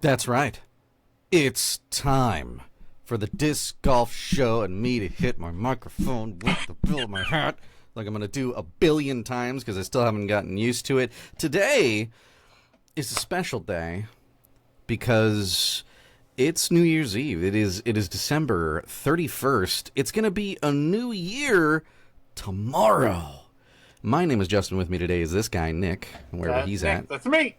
That's right. It's time for the Disc Golf Show and me to hit my microphone with the bill of my hat like I'm going to do a billion times because I still haven't gotten used to it. Today is a special day because it's New Year's Eve. It is December 31st. It's going to be a new year tomorrow. My name is Justin. With me today is this guy, Nick, wherever he's Nick, at. That's me.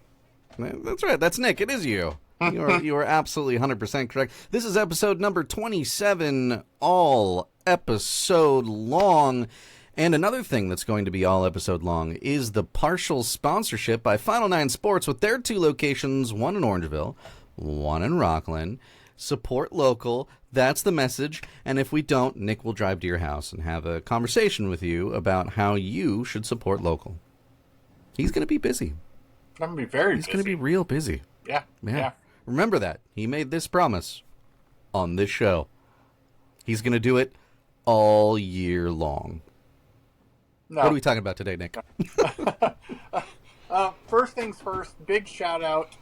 That's right. That's Nick. It is you. You are absolutely 100% correct. This is episode number 27, all episode long. And another thing that's going to be all episode long is the partial sponsorship by Final Nine Sports with their two locations, one in Orangeville, one in Rockland. Support local. That's the message. And if we don't, Nick will drive to your house and have a conversation with you about how you should support local. He's going to be busy. I'm going to be very He's busy. going to be real busy. Yeah. Remember that. He made this promise on this show. He's going to do it all year long. No. What are we talking about today, Nick? First things first, big shout out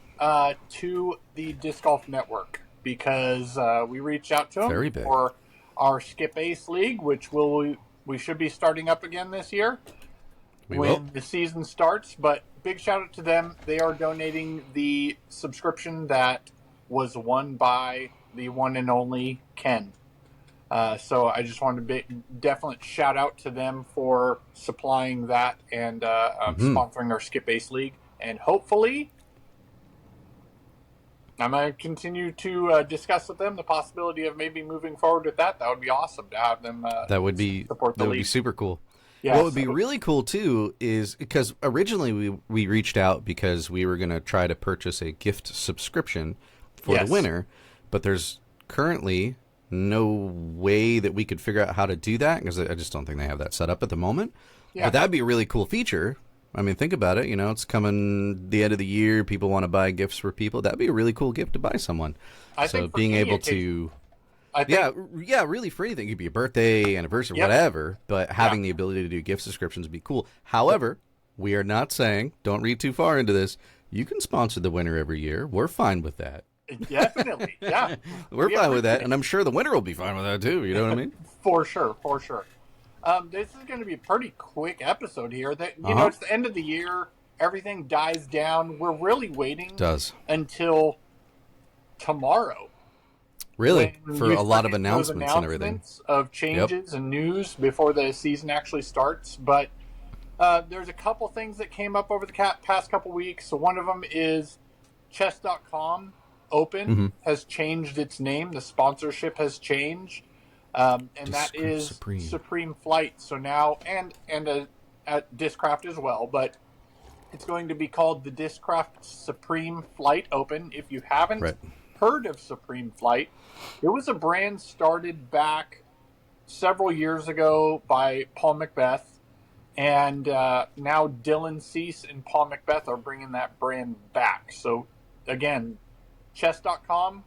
to the Disc Golf Network because we reached out to them Very big. for our SkipAce League, which we should be starting up again this year when the season starts. But big shout out to them. They are donating the subscription that was won by the one and only Ken. So I just wanted to definitely shout out to them for supplying that and sponsoring our SkipAce League. And hopefully, I'm going to continue to discuss with them the possibility of maybe moving forward with that. That would be awesome to have them That would be support the that would league. be super cool. Yeah, what would be really cool, too, is because originally we reached out because we were going to try to purchase a gift subscription for the winner, but there's currently no way that we could figure out how to do that because I just don't think they have that set up at the moment. Yeah. But that'd be a really cool feature. I mean, think about it. You know, it's coming the end of the year. People want to buy gifts for people. That'd be a really cool gift to buy someone. I so think being able occasion. to... Yeah, really for anything. It could be a birthday, anniversary, whatever, but having the ability to do gift subscriptions would be cool. However, we are not saying, don't read too far into this, you can sponsor the winner every year. We're fine with that. Definitely, yeah. We're fine with that, and I'm sure the winner will be fine with that, too. You know what I mean? For sure. This is going to be a pretty quick episode here. You know, it's the end of the year. Everything dies down. We're really waiting until tomorrow. Really? For a lot of announcements and everything. Of changes and news before the season actually starts. But there's a couple things that came up over the past couple weeks. So one of them is chess.com Open has changed its name. The sponsorship has changed. And that is Supreme Flight. So now, and at Discraft as well, but it's going to be called the Discraft Supreme Flight Open. If you haven't heard of Supreme Flight, it was a brand started back several years ago by Paul Macbeth, and now Dylan Cease and Paul Macbeth are bringing that brand back. So again, chess.com,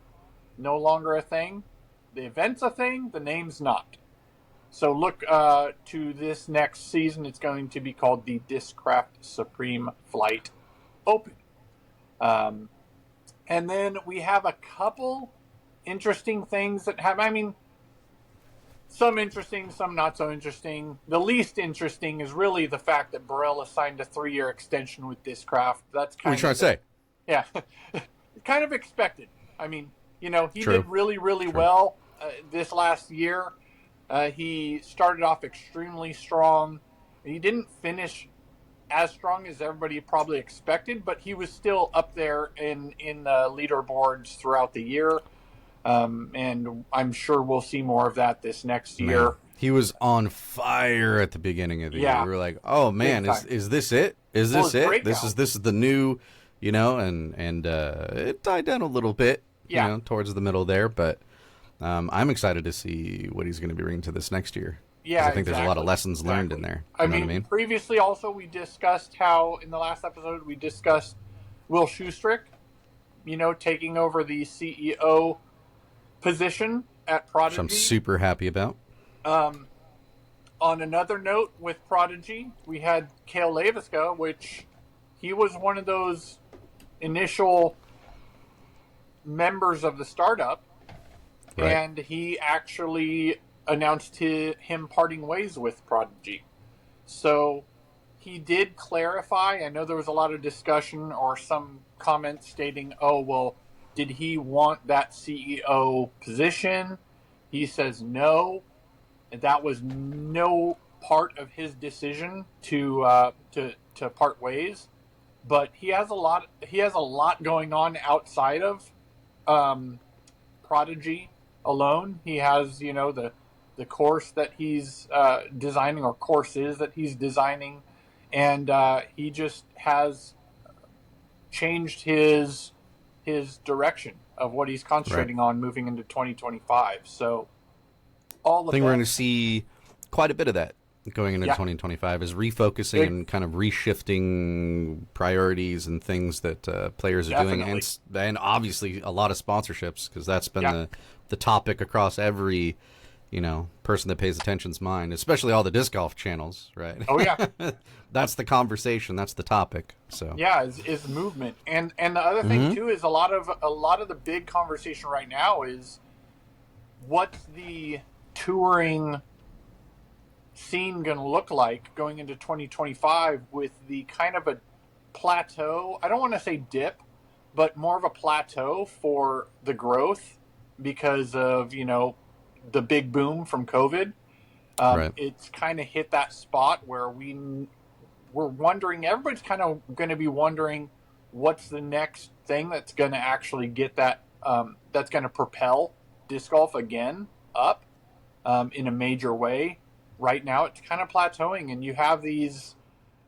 no longer a thing. The event's a thing, the name's not. So look to this next season. It's going to be called the Discraft Supreme Flight Open. And then we have a couple interesting things that have, I mean, some interesting, some not so interesting. The least interesting is really the fact that Barela signed a 3-year extension with Discraft. That's kind what are you trying to say? Yeah. Kind of expected. I mean, you know, he did really, really well this last year. He started off extremely strong. He didn't finish as strong as everybody probably expected, but he was still up there in the leaderboards throughout the year. And I'm sure we'll see more of that this next year. He was on fire at the beginning of the year. We were like, "Oh man, is this it? Is this it? This is the new, you know?" And it died down a little bit, you know, towards the middle there. But I'm excited to see what he's going to be bringing to this next year. Yeah, I think there's a lot of lessons learned in there. You know what I mean? Previously also we discussed how in the last episode we discussed Will Schustrick, you know, taking over the CEO position at Prodigy. Which I'm super happy about. On another note with Prodigy, we had Cale Leiviska, which he was one of those initial members of the startup, Right. and he actually announced him parting ways with Prodigy. So he did clarify. I know there was a lot of discussion or some comments stating, oh, well, did he want that CEO position? He says no. That was no part of his decision to part ways. But he has a lot going on outside of Prodigy alone. He has, the course that he's designing, or courses that he's designing, and he just has changed his direction of what he's concentrating on moving into 2025. So all I think we're going to see quite a bit of that going into 2025, is refocusing and kind of reshifting priorities and things that players are doing, and obviously a lot of sponsorships, because that's been the topic across every person that pays attention's mind, especially all the disc golf channels, right? Oh yeah. That's the conversation, that's the topic. So is movement. And the other thing too is a lot of the big conversation right now is what's the touring scene going to look like going into 2025 with the kind of a plateau. I don't want to say dip, but more of a plateau for the growth because of, the big boom from COVID. Right. It's kind of hit that spot where we're wondering, everybody's kind of going to be wondering what's the next thing that's going to actually get that, that's going to propel disc golf again up in a major way. Right now, it's kind of plateauing, and you have these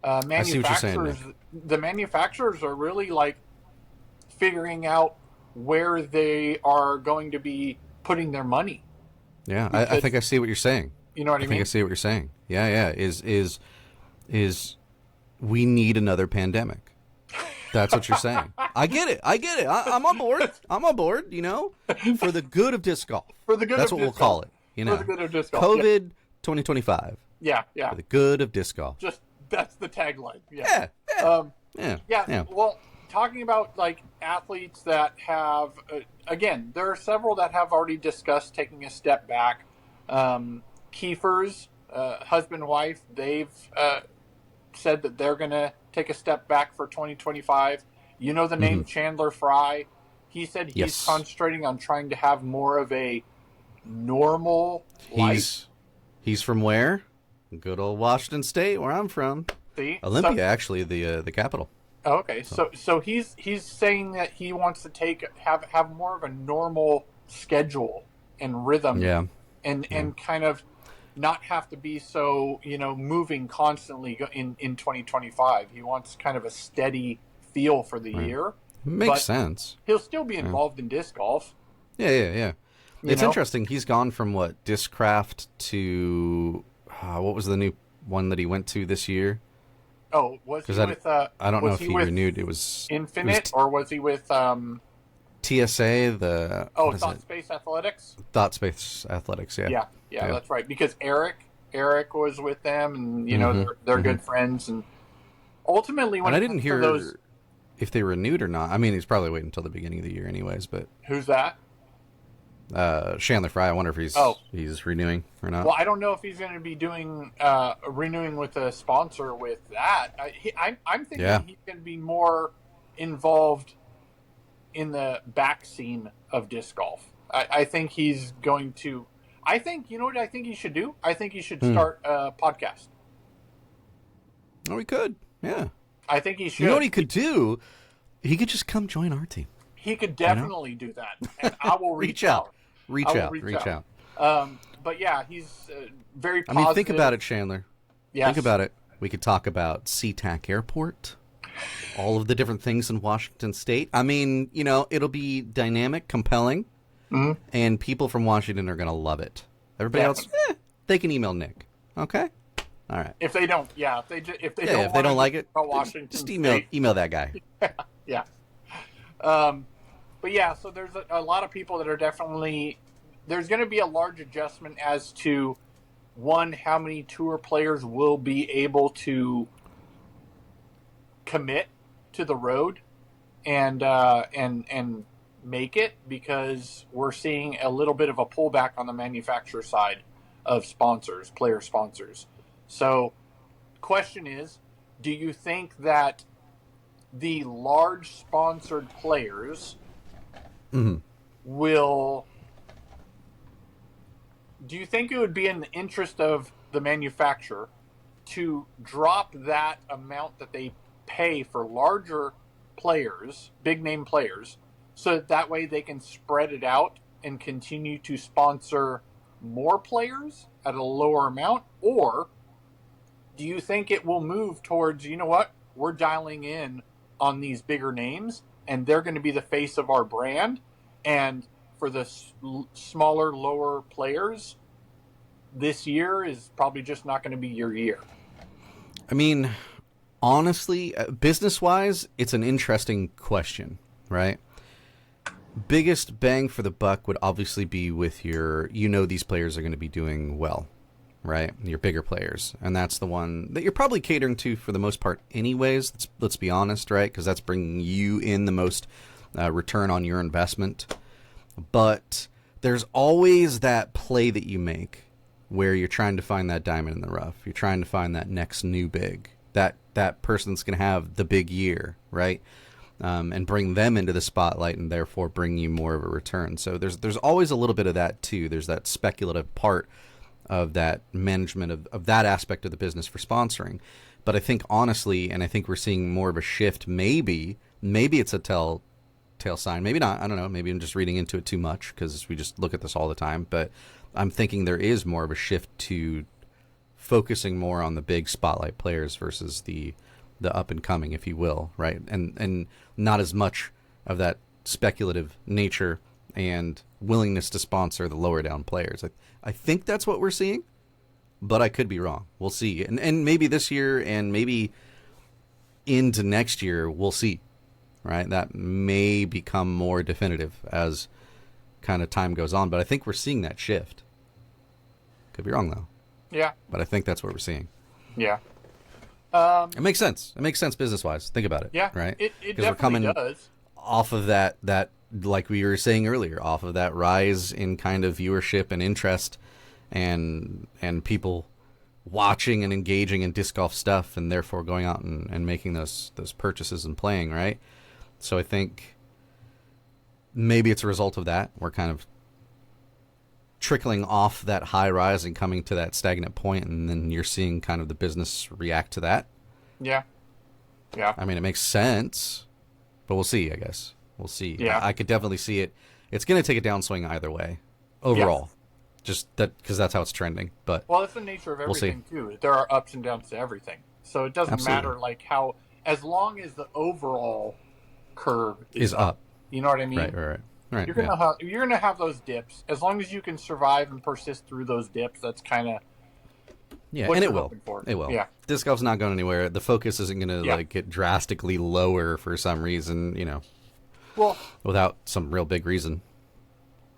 manufacturers. The manufacturers are really like figuring out where they are going to be putting their money. Yeah, I think I see what you're saying. You know what I mean? I think I see what you're saying. Yeah. Is we need another pandemic? That's what you're saying. I get it. I'm on board. For the good of disc golf. For the good. That's of what disc we'll golf. call it. For the good of disc golf. COVID 2025. Yeah. For the good of disc golf. Just that's the tagline. Yeah. Well, talking about like athletes that have, again, there are several that have already discussed taking a step back. Kiefer's husband, wife, they've said that they're going to take a step back for 2025. You know the name Chandler Fry. He said he's concentrating on trying to have more of a normal life. He's from where? Good old Washington State, where I'm from. See? Olympia, actually, the capital. Okay, so he's saying that he wants to have more of a normal schedule and rhythm, and kind of not have to be so moving constantly in 2025. He wants kind of a steady feel for the year. Makes sense. He'll still be involved in disc golf. Yeah. It's interesting. He's gone from Discraft to what was the new one that he went to this year? Oh, was he with? I don't know if he renewed. It was Infinite, or was he with TSA? Thought Space Athletics. Thought Space Athletics. Yeah, that's right. Because Eric was with them, and they're good friends. And ultimately, when I didn't hear if they renewed or not. I mean, he's probably waiting until the beginning of the year, anyways. But who's that? Chandler Fry. I wonder if he's renewing or not. Well, I don't know if he's going to be doing renewing with a sponsor with that. I'm thinking he's going to be more involved in the back scene of disc golf. I think he's going to. I think you know what I think he should do. I think he should start a podcast. Oh, he could. Yeah. I think he should. You know what he could do? He could just come join our team. He could definitely do that, and I will reach out. Reach out. But yeah, he's very positive. I mean, think about it, Chandler. Yes. Think about it. We could talk about SeaTac Airport, all of the different things in Washington State. I mean, it'll be dynamic, compelling, and people from Washington are going to love it. Everybody else, they can email Nick. Okay? All right. If they don't, if they don't like it, Washington just State. email that guy. Yeah. But yeah, so there's a lot of people that are definitely, there's going to be a large adjustment as to, one, how many tour players will be able to commit to the road and make it because we're seeing a little bit of a pullback on the manufacturer side of sponsors, player sponsors. So, question is, do you think that the large sponsored players will... Do you think it would be in the interest of the manufacturer to drop that amount that they pay for larger players, big name players, so that way they can spread it out and continue to sponsor more players at a lower amount? Or do you think it will move towards, you know what, we're dialing in on these bigger names and they're going to be the face of our brand, and for the smaller, lower players, this year is probably just not going to be your year? I mean, honestly, business-wise, it's an interesting question, right? Biggest bang for the buck would obviously be with your, these players are going to be doing well, right? Your bigger players. And that's the one that you're probably catering to for the most part anyways. Let's be honest, right? Because that's bringing you in the most return on your investment. But there's always that play that you make where you're trying to find that diamond in the rough. You're trying to find that next new big. That person's going to have the big year, right? And bring them into the spotlight and therefore bring you more of a return. So there's always a little bit of that too. There's that speculative part of that management of that aspect of the business for sponsoring. But I think honestly, and I think we're seeing more of a shift, maybe it's a telltale sign, maybe not, I don't know, maybe I'm just reading into it too much because we just look at this all the time, but I'm thinking there is more of a shift to focusing more on the big spotlight players versus the up and coming, if you will, right? And not as much of that speculative nature and willingness to sponsor the lower down players. I think that's what we're seeing, but I could be wrong. We'll see. And maybe this year and maybe into next year, we'll see, right? That may become more definitive as kind of time goes on, but I think we're seeing that shift. Could be wrong, though. Yeah. But I think that's what we're seeing. Yeah. It makes sense. It makes sense business-wise. Think about it. Yeah. Right? It Because we're coming does. off of that, like we were saying earlier, off of that rise in kind of viewership and interest and people watching and engaging in disc golf stuff and therefore going out and making those purchases and playing, right? So I think maybe it's a result of that. We're kind of trickling off that high rise and coming to that stagnant point, and then you're seeing kind of the business react to that. Yeah. Yeah. I mean, it makes sense, but we'll see, I guess. We'll see. Yeah. I could definitely see it. It's going to take a downswing either way, overall. Yeah. Just that, because that's how it's trending. But well, that's the nature of everything, too. There are ups and downs to everything. So it doesn't Absolutely. matter, like, how, as long as the overall curve is up. You know what I mean? Right. You're gonna have those dips. As long as you can survive and persist through those dips, that's kind of and it will. It will. Yeah, disc golf's not going anywhere. The focus isn't going to like get drastically lower for some reason, Well, without some real big reason.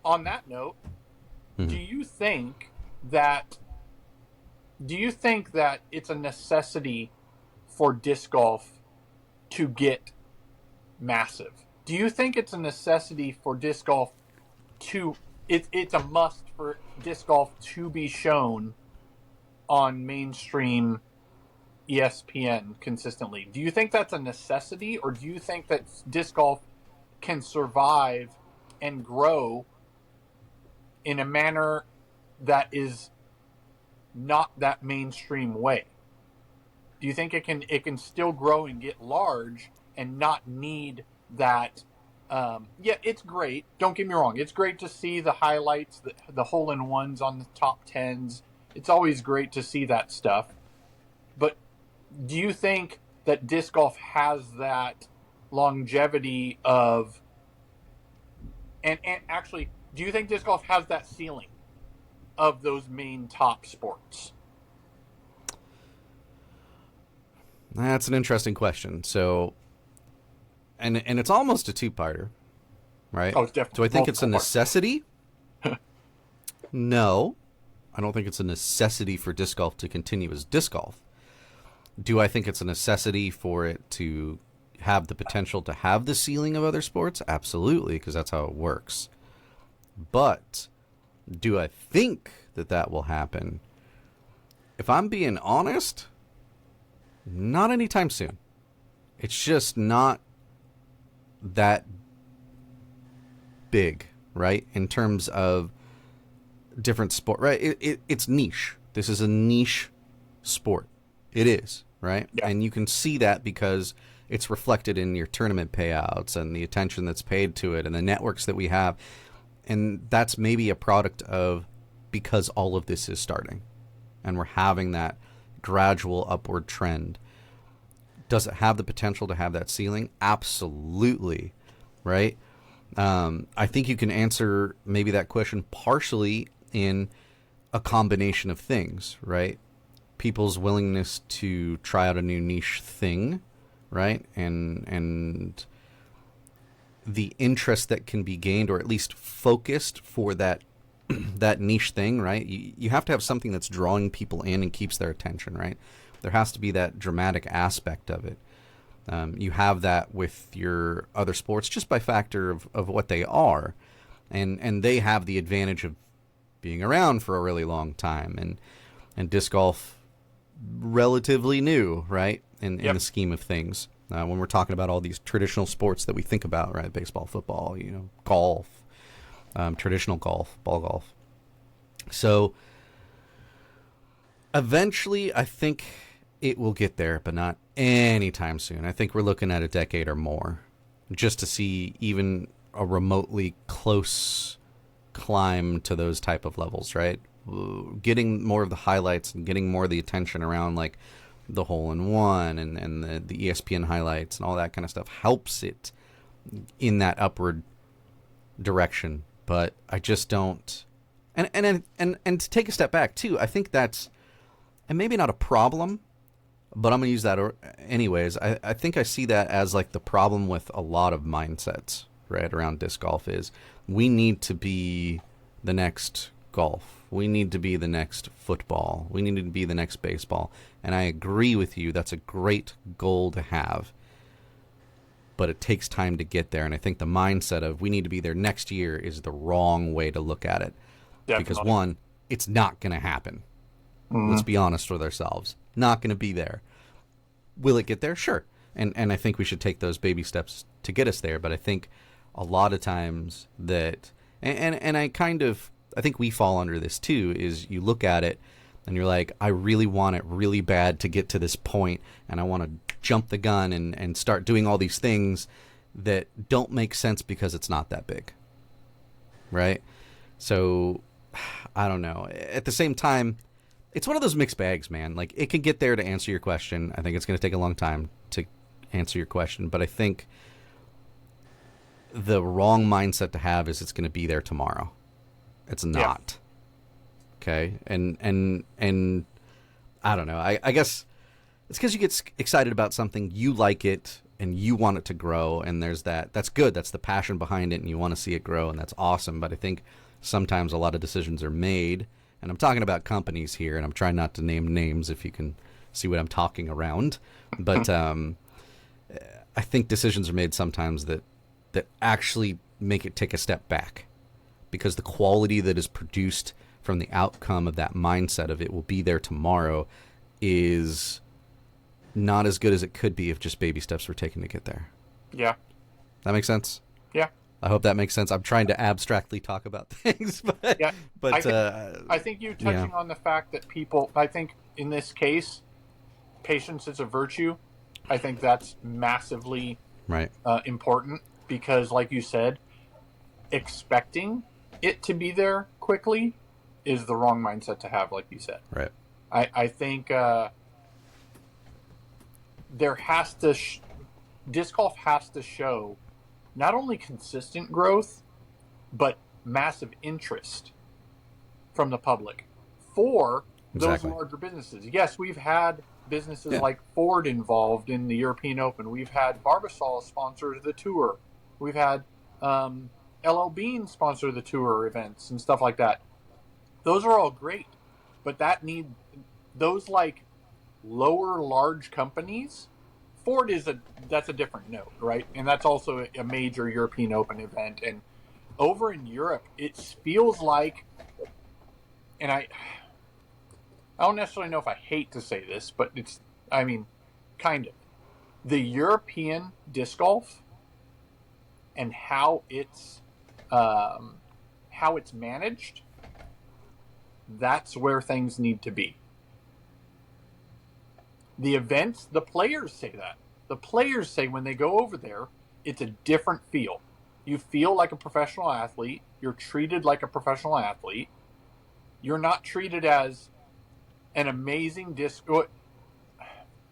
On that note, do you think that it's a necessity for disc golf to get massive? Do you think it's a necessity for disc golf to... It's a must for disc golf to be shown on mainstream ESPN consistently? Do you think that's a necessity, or do you think that disc golf can survive and grow in a manner that is not that mainstream way? Do you think it can still grow and get large and not need that? It's great. Don't get me wrong. It's great to see the highlights, the hole-in-ones on the top tens. It's always great to see that stuff. But do you think that disc golf has that longevity of... And actually, do you think disc golf has that ceiling of those main top sports? That's an interesting question. So... And it's almost a two-parter, right? Oh, it's definitely. Do I think it's a necessity? No. I don't think it's a necessity for disc golf to continue as disc golf. Do I think it's a necessity for it to have the potential to have the ceiling of other sports? Absolutely, because that's how it works. But do I think that that will happen? If I'm being honest, not anytime soon. It's just not that big, right? In terms of different sport, right? It's niche. This is a niche sport. It is, right? Yeah. And you can see that because it's reflected in your tournament payouts and the attention that's paid to it and the networks that we have. And that's maybe a product of because all of this is starting and we're having that gradual upward trend. Does it have the potential to have that ceiling? Absolutely, right? I think you can answer maybe that question partially in a combination of things, right? People's willingness to try out a new niche thing, right? And the interest that can be gained or at least focused for that that niche thing, right? You have to have something that's drawing people in and keeps their attention, right? There has to be that dramatic aspect of it. You have that with your other sports just by factor of what they are. And they have the advantage of being around for a really long time. And disc golf, relatively new, right? In the scheme of things. When we're talking about all these traditional sports that we think about, right? Baseball, football, golf, traditional golf, ball golf. So eventually, I think it will get there, but not anytime soon. I think we're looking at a decade or more just to see even a remotely close climb to those type of levels, right? Getting more of the highlights and getting more of the attention around like the hole-in-one and the ESPN highlights and all that kind of stuff helps it in that upward direction. But I just don't. And to take a step back too, I think that's, and maybe not a problem, but I'm going to use that anyways. I think I see that as like the problem with a lot of mindsets, right, around disc golf is we need to be the next golf. We need to be the next football. We need to be the next baseball. And I agree with you. That's a great goal to have. But it takes time to get there. And I think the mindset of we need to be there next year is the wrong way to look at it. Definitely. Because one, it's not going to happen. Mm-hmm. Let's be honest with ourselves. Not going to be there. Will it get there? Sure. And I think we should take those baby steps to get us there. But I think a lot of times that, and I think we fall under this too, is you look at it and you're like, I really want it really bad to get to this point, and I want to jump the gun and start doing all these things that don't make sense because it's not that big. Right? So, I don't know. At the same time, it's one of those mixed bags, man. Like, it can get there to answer your question. I think it's going to take a long time to answer your question, but I think the wrong mindset to have is it's going to be there tomorrow. It's not. Okay? And I don't know. I guess it's because you get excited about something, you like it, and you want it to grow, and there's that. That's good. That's the passion behind it, and you want to see it grow, and that's awesome. But I think sometimes a lot of decisions are made, and I'm talking about companies here, and I'm trying not to name names if you can see what I'm talking around. But I think decisions are made sometimes that actually make it take a step back, because the quality that is produced from the outcome of that mindset of it will be there tomorrow is not as good as it could be if just baby steps were taken to get there. Yeah. That makes sense? Yeah. I hope that makes sense. I'm trying to abstractly talk about things, but yeah. But I think you touching on the fact that people, I think in this case, patience is a virtue. I think that's massively right. Important, because like you said, expecting it to be there quickly is the wrong mindset to have, like you said. Right. I think there has to disc golf has to show not only consistent growth, but massive interest from the public for those larger businesses. Yes, we've had businesses like Ford involved in the European Open. We've had Barbasol sponsor the tour. We've had LL Bean sponsor the tour events and stuff like that. Those are all great, but those like lower large companies Ford that's a different note, right? And that's also a major European Open event. And over in Europe, it feels like, and I don't necessarily know if I hate to say this, but kind of. The European disc golf and how it's managed, that's where things need to be. The events, the players say that. The players say when they go over there, it's a different feel. You feel like a professional athlete. You're treated like a professional athlete. You're not treated as an amazing disc.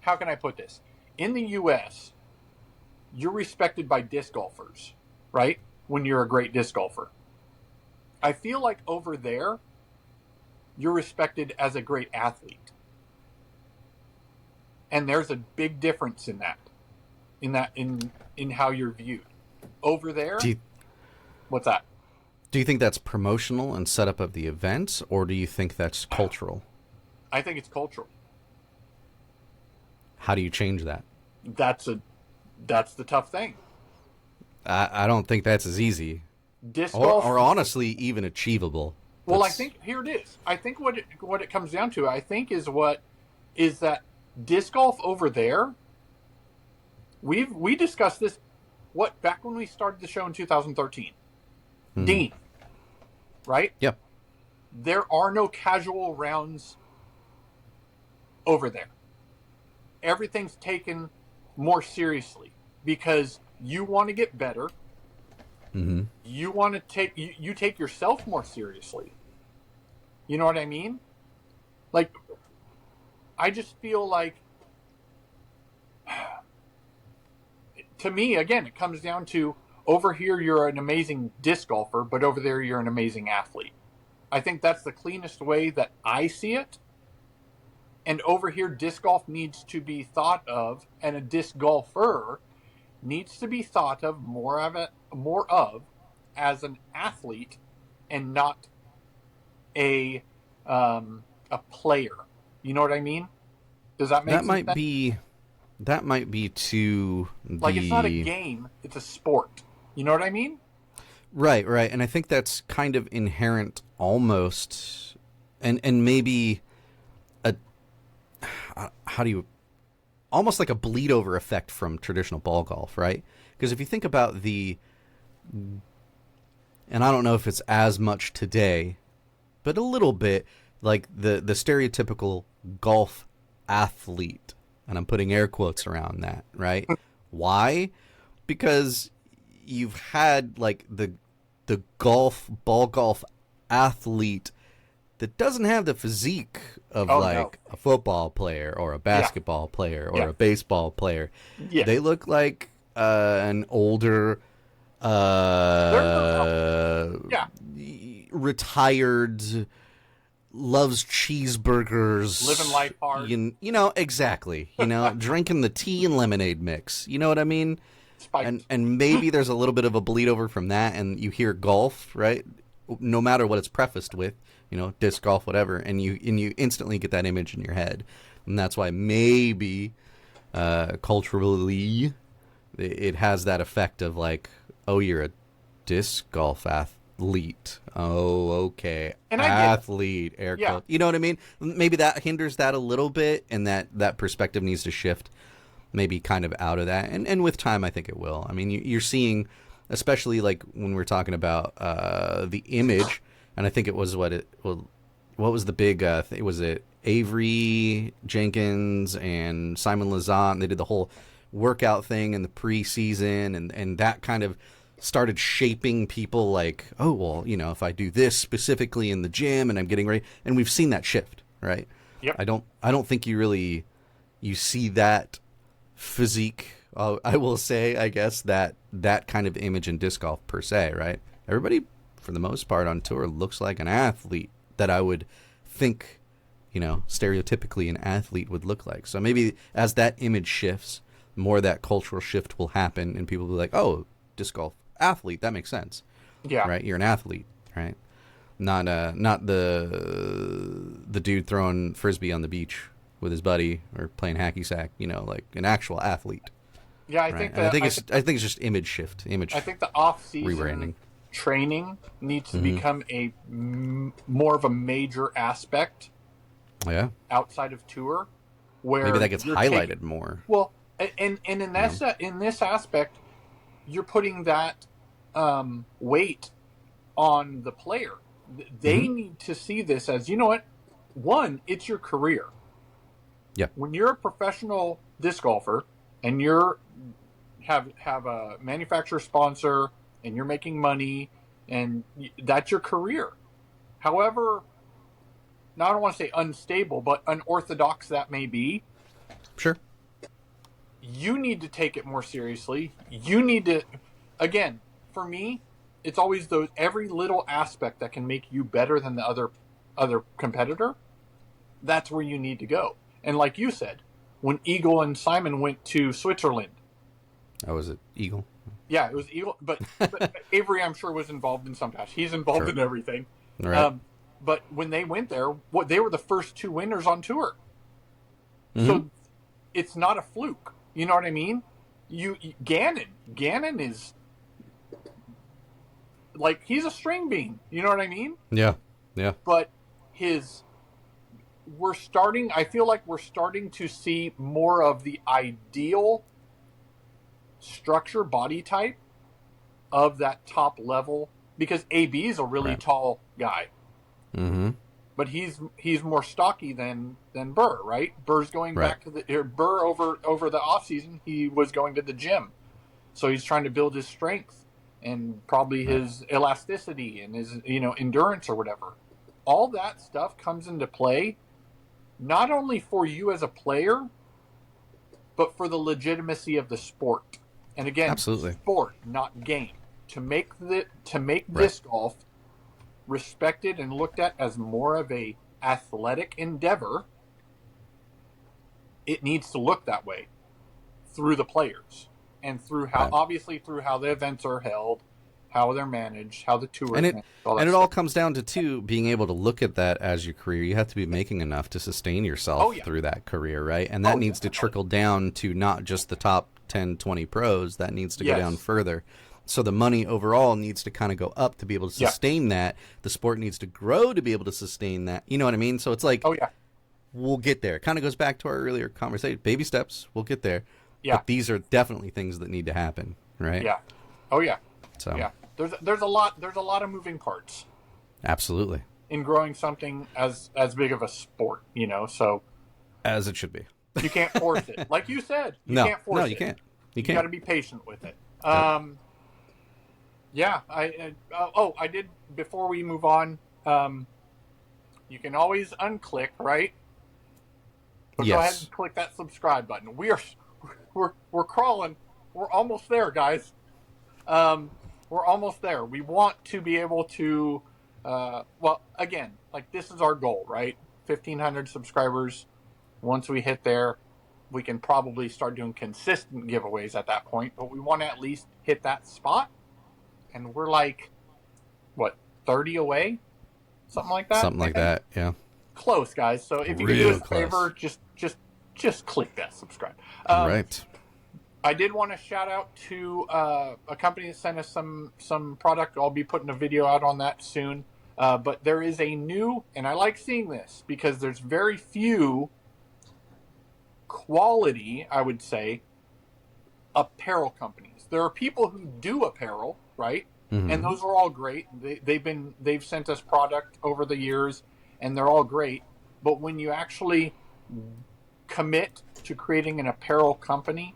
How can I put this? In the U.S., you're respected by disc golfers, right? When you're a great disc golfer. I feel like over there, you're respected as a great athlete. And there's a big difference in how you're viewed. Over there, what's that? Do you think that's promotional and setup of the event, or do you think that's cultural? I think it's cultural. How do you change that? That's the tough thing. I don't think that's as easy. Disc golf, or honestly, even achievable. Well, I think here it is. I think what it comes down to, I think, is that disc golf over there. We discussed this back when we started the show in 2013. Dean, right? Yep. There are no casual rounds over there. Everything's taken more seriously because you want to get better. Mm-hmm. You want to take yourself more seriously. You know what I mean? Like, I just feel like, to me, again, it comes down to, over here you're an amazing disc golfer, but over there you're an amazing athlete. I think that's the cleanest way that I see it. And over here, disc golf needs to be thought of, and a disc golfer needs to be thought of more of as an athlete and not a player. You know what I mean? Does that make sense? That might be too like, it's not a game, it's a sport. You know what I mean? Right. And I think that's kind of inherent almost, and maybe almost like a bleed over effect from traditional ball golf, right? Because if you think about and I don't know if it's as much today, but a little bit, like the stereotypical golf athlete, and I'm putting air quotes around that, right? Why? Because you've had like the ball golf athlete that doesn't have the physique of a football player or a basketball player or a baseball player. Yeah. They look like an older, retired, loves cheeseburgers, living life hard. You know, exactly. You know, drinking the tea and lemonade mix. You know what I mean? Spiked. And maybe there's a little bit of a bleed over from that, and you hear golf, right? No matter what it's prefaced with, you know, disc golf, whatever, and you instantly get that image in your head, and that's why maybe culturally it has that effect of like, oh, you're a disc golf athlete. Oh, okay, and athlete, air quotes. You know what I mean? Maybe that hinders that a little bit, and that perspective needs to shift. Maybe kind of out of that, and with time, I think it will. I mean, you're seeing, especially like when we're talking about the image, and I think it was what was the big was it Avery Jenkins and Simon Lazant? They did the whole workout thing in the preseason, and that kind of started shaping people like, oh, well, you know, if I do this specifically in the gym and I'm getting ready, and we've seen that shift, right? Yep. I don't think you see that physique, I will say, I guess, that kind of image in disc golf per se, right? Everybody, for the most part, on tour looks like an athlete that I would think, you know, stereotypically an athlete would look like. So maybe as that image shifts, more of that cultural shift will happen, and people will be like, oh, disc golf athlete, that makes sense. Yeah. Right? You're an athlete, right? Not the dude throwing frisbee on the beach with his buddy or playing hacky sack, like an actual athlete. Yeah, I Right? think And that I think it's just image shift, I think the off-season rebranding. training needs to become more of a major aspect Yeah, outside of tour, where maybe that gets you're highlighted more. well, and in this aspect, you're putting that weight on the player. They need to see this as, you know what? One, it's your career. Yeah. When you're a professional disc golfer and you're have a manufacturer sponsor and you're making money and that's your career. However, now I don't want to say unstable, but unorthodox that may be. Sure. You need to take it more seriously. You need to, again, for me, it's always those every little aspect that can make you better than the other competitor. That's where you need to go. And like you said, when Eagle and Simon went to Switzerland. Oh, was it Eagle? Yeah, it was Eagle, but Avery, I'm sure, was involved in some patch. He's involved in everything. Right. But when they went there, they were the first 2 winners on tour. So it's not a fluke. You know what I mean? Gannon is like, he's a string bean. You know what I mean? Yeah. Yeah. But I feel like we're starting to see more of the ideal structure, body type of that top level, because AB is a really tall guy. But he's more stocky than Burr, right? Burr's going back to Burr over the off season. He was going to the gym, so he's trying to build his strength and probably his elasticity and his endurance or whatever. All that stuff comes into play, not only for you as a player, but for the legitimacy of the sport. And again, absolutely, sport, not game. To make disc golf respected and looked at as more of a athletic endeavor, it needs to look that way through the players and through how the events are held, how they're managed, how the tour and is managed, it all comes down to being able to look at that as your career. You have to be making enough to sustain yourself through that career, right? And that needs to trickle down to not just the top 10, 20 pros. That needs to go down further. So the money overall needs to kind of go up to be able to sustain that. The sport needs to grow to be able to sustain that. You know what I mean? So it's like, we'll get there. It kind of goes back to our earlier conversation. Baby steps, we'll get there. Yeah. But these are definitely things that need to happen, right? Yeah. Oh yeah. So yeah. There's a lot of moving parts. Absolutely. In growing something as big of a sport, so as it should be. You can't force it. Like you said, you can't force it. No, you can't. You got to be patient with it. Yeah, I did, before we move on, you can always unclick, right? But go ahead and click that subscribe button. We're crawling. We're almost there, guys. We're almost there. We want to be able to, again, like, this is our goal, right? 1,500 subscribers. Once we hit there, we can probably start doing consistent giveaways at that point, but we want to at least hit that spot. And we're like, 30 away? Something like that? Something like that, yeah. Close, guys. So if you can do us a favor, just click that subscribe. Right. I did want to shout out to a company that sent us some product. I'll be putting a video out on that soon. But there is a new, and I like seeing this because there's very few quality, I would say, apparel companies. There are people who do apparel, right? And those are all great. They've sent us product over the years, and they're all great. But when you actually commit to creating an apparel company,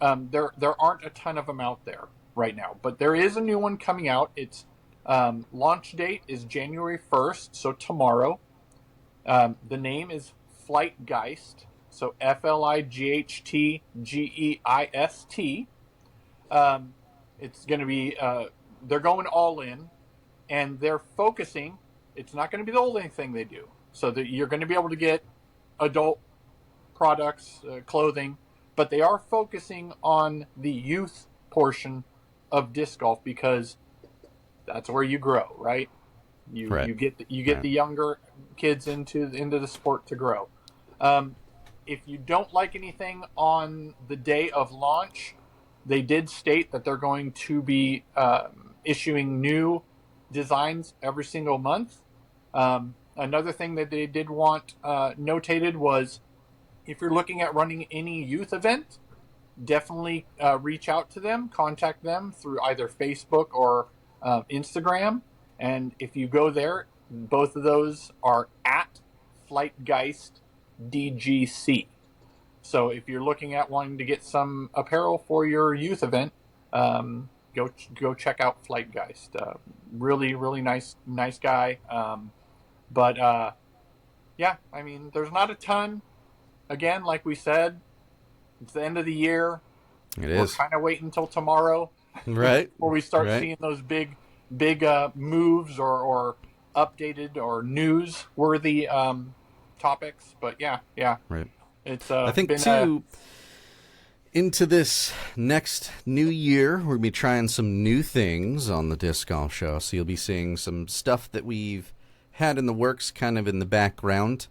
there aren't a ton of them out there right now. But there is a new one coming out. Its launch date is January 1st, so tomorrow. The name is Flightgeist, so Flightgeist. It's going to be, they're going all in, and they're focusing. It's not going to be the only thing they do. So that you're going to be able to get adult products, clothing, but they are focusing on the youth portion of disc golf because that's where you grow, right? You get the younger kids into the sport to grow. if you don't like anything on the day of launch, they did state that they're going to be issuing new designs every single month. Another thing that they did want notated was if you're looking at running any youth event, definitely reach out to them, contact them through either Facebook or Instagram. And if you go there, both of those are at Flightgeist DGC. So if you're looking at wanting to get some apparel for your youth event, go check out Flightgeist. Really, really nice guy. Yeah, I mean, there's not a ton. Again, like we said, it's the end of the year. We're kind of waiting until tomorrow, right? Before we start seeing those big moves or updated or news-worthy topics. But yeah, right. It's I think been too. Into this next new year, we're gonna be trying some new things on the Disc Golf Show. So you'll be seeing some stuff that we've had in the works, kind of in the background.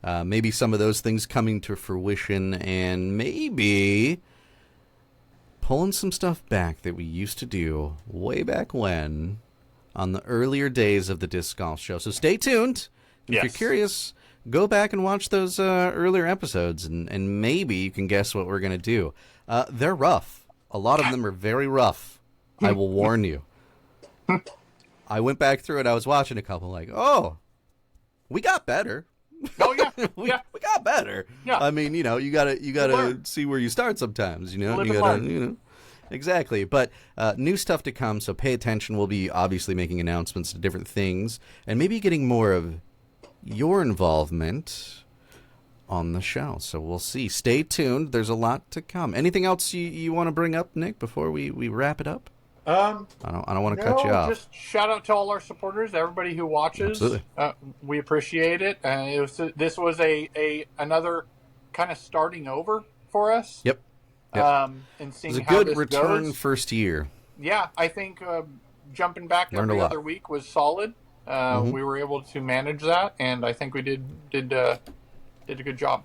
Maybe some of those things coming to fruition, and maybe pulling some stuff back that we used to do way back when on the earlier days of the Disc Golf Show. So stay tuned. If you're curious, go back and watch those earlier episodes, and maybe you can guess what we're going to do. They're rough. A lot of them are very rough. I will warn you. I went back through it. I was watching a couple like, oh, we got better. Oh yeah, we got better. Yeah. I mean, you gotta see where you start sometimes. Exactly. But new stuff to come. So pay attention. We'll be obviously making announcements to different things, and maybe getting more of your involvement on the show. So we'll see. Stay tuned. There's a lot to come. Anything else you want to bring up, Nick, before we wrap it up? I don't want to cut you off. Just shout out to all our supporters, everybody who watches. Absolutely. We appreciate it. This was another kind of starting over for us. Yep. And seeing it was a how good this return goes. first year. Yeah, I think jumping back every other week was solid. We were able to manage that, and I think we did a good job.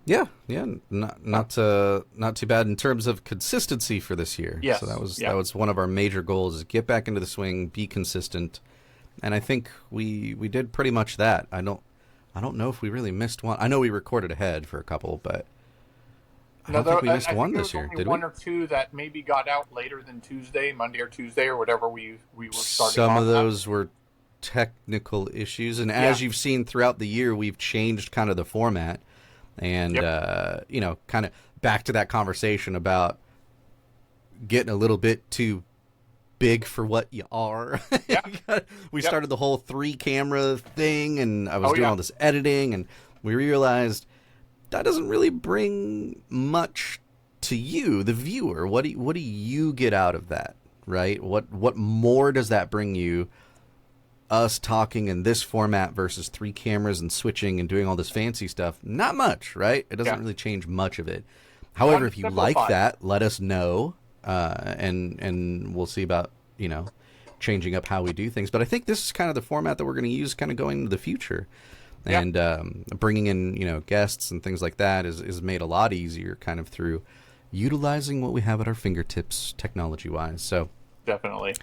Yeah, not too bad in terms of consistency for this year. Yes. So that was one of our major goals: is get back into the swing, be consistent, and I think we did pretty much that. I don't know if we really missed one. I know we recorded ahead for a couple, but I don't think we missed one this year. Did we? One or two that maybe got out later than Monday or Tuesday or whatever we were starting. Some of those were technical issues, and as you've seen throughout the year, we've changed kind of the format. And, kind of back to that conversation about getting a little bit too big for what you are. We started the whole 3-camera thing, and I was doing all this editing, and we realized that doesn't really bring much to you, the viewer. What do you get out of that, right? What more does that bring you? Us talking in this format versus 3 cameras and switching and doing all this fancy stuff, not much, right? It doesn't really change much of it. However, if you like that, let us know, and we'll see about, changing up how we do things. But I think this is kind of the format that we're going to use kind of going into the future. And bringing in, guests and things like that is made a lot easier kind of through utilizing what we have at our fingertips technology-wise. So definitely.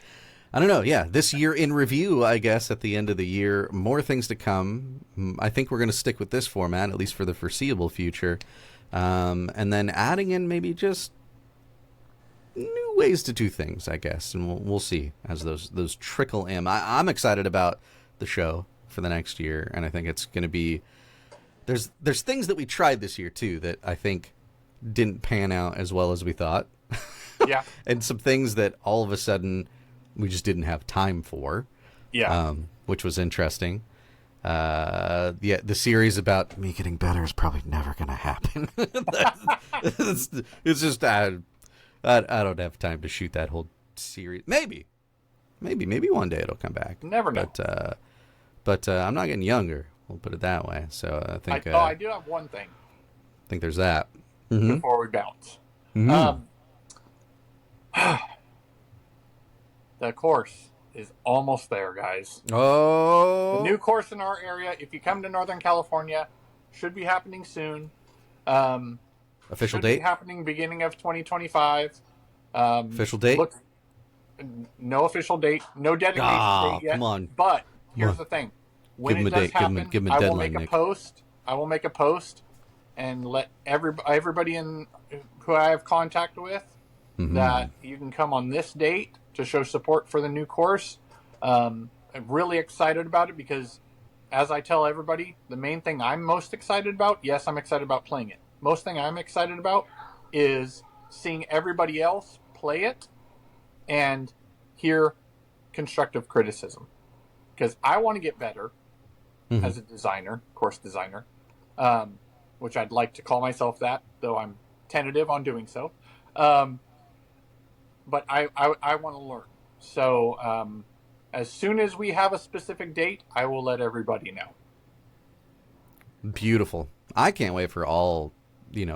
I don't know. Yeah, this year in review, I guess, at the end of the year, more things to come. I think we're going to stick with this format, at least for the foreseeable future. And then adding in maybe just new ways to do things, I guess. And we'll see as those trickle in. I'm excited about the show for the next year, and I think it's going to be... There's things that we tried this year, too, that I think didn't pan out as well as we thought. Yeah. And some things that all of a sudden... we just didn't have time for, which was interesting. The series about me getting better is probably never going to happen. It's just I don't have time to shoot that whole series. Maybe one day it'll come back. Never know. But I'm not getting younger. We'll put it that way. So I think. I do have one thing. I think there's that. Before we bounce. The course is almost there, guys. Oh. The new course in our area, if you come to Northern California, should be happening soon. Official Should date? be happening beginning of 2025. Official date? No official date, no dedicated date yet. Come on. But Come here's on. the thing: when Give him it a does date. Give him a happen, I will deadline, make a Nick. post. I will make a post and let everybody who I have contact with that you can come on this date to show support for the new course. I'm really excited about it because, as I tell everybody, the main thing I'm most excited about, yes, I'm excited about playing it. Most thing I'm excited about is seeing everybody else play it and hear constructive criticism. Because I want to get better as a designer, course designer, which I'd like to call myself that, though I'm tentative on doing so. But I want to learn. So as soon as we have a specific date, I will let everybody know. Beautiful. I can't wait for all,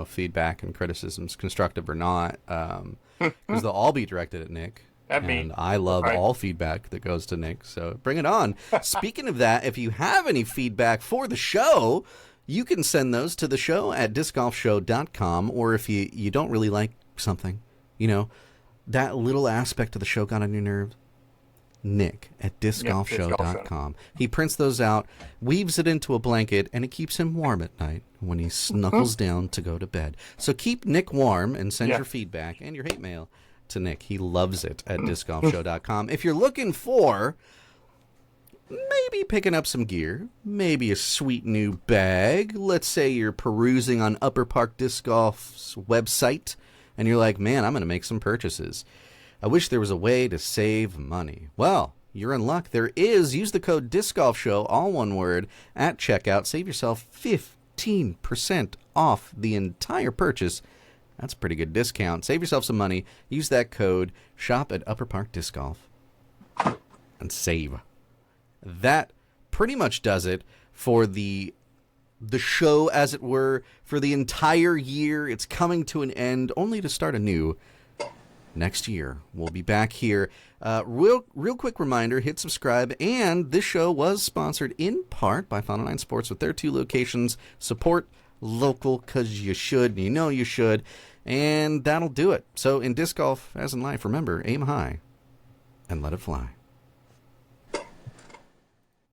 feedback and criticisms, constructive or not, because they'll all be directed at Nick. And I love all feedback that goes to Nick, so bring it on. Speaking of that, if you have any feedback for the show, you can send those to the show at discgolfshow.com, or if you don't really like something, that little aspect of the show got on your nerves, Nick at discgolfshow.com. He prints those out, weaves it into a blanket, and it keeps him warm at night when he snuggles down to go to bed. So keep Nick warm and send your feedback and your hate mail to Nick. He loves it at discgolfshow.com. If you're looking for maybe picking up some gear, maybe a sweet new bag, let's say you're perusing on Upper Park Disc Golf's website and you're like, man, I'm going to make some purchases. I wish there was a way to save money. Well, you're in luck. There is. Use the code DiscGolfShow, all one word, at checkout. Save yourself 15% off the entire purchase. That's a pretty good discount. Save yourself some money. Use that code. Shop at Upper Park Disc Golf. And save. That pretty much does it for the show, as it were, for the entire year. It's coming to an end, only to start anew next year. We'll be back here. Real quick reminder, hit subscribe. And this show was sponsored in part by Final Nine Sports with their 2 locations. Support local because you should. You know you should. And that'll do it. So in disc golf, as in life, remember, aim high and let it fly.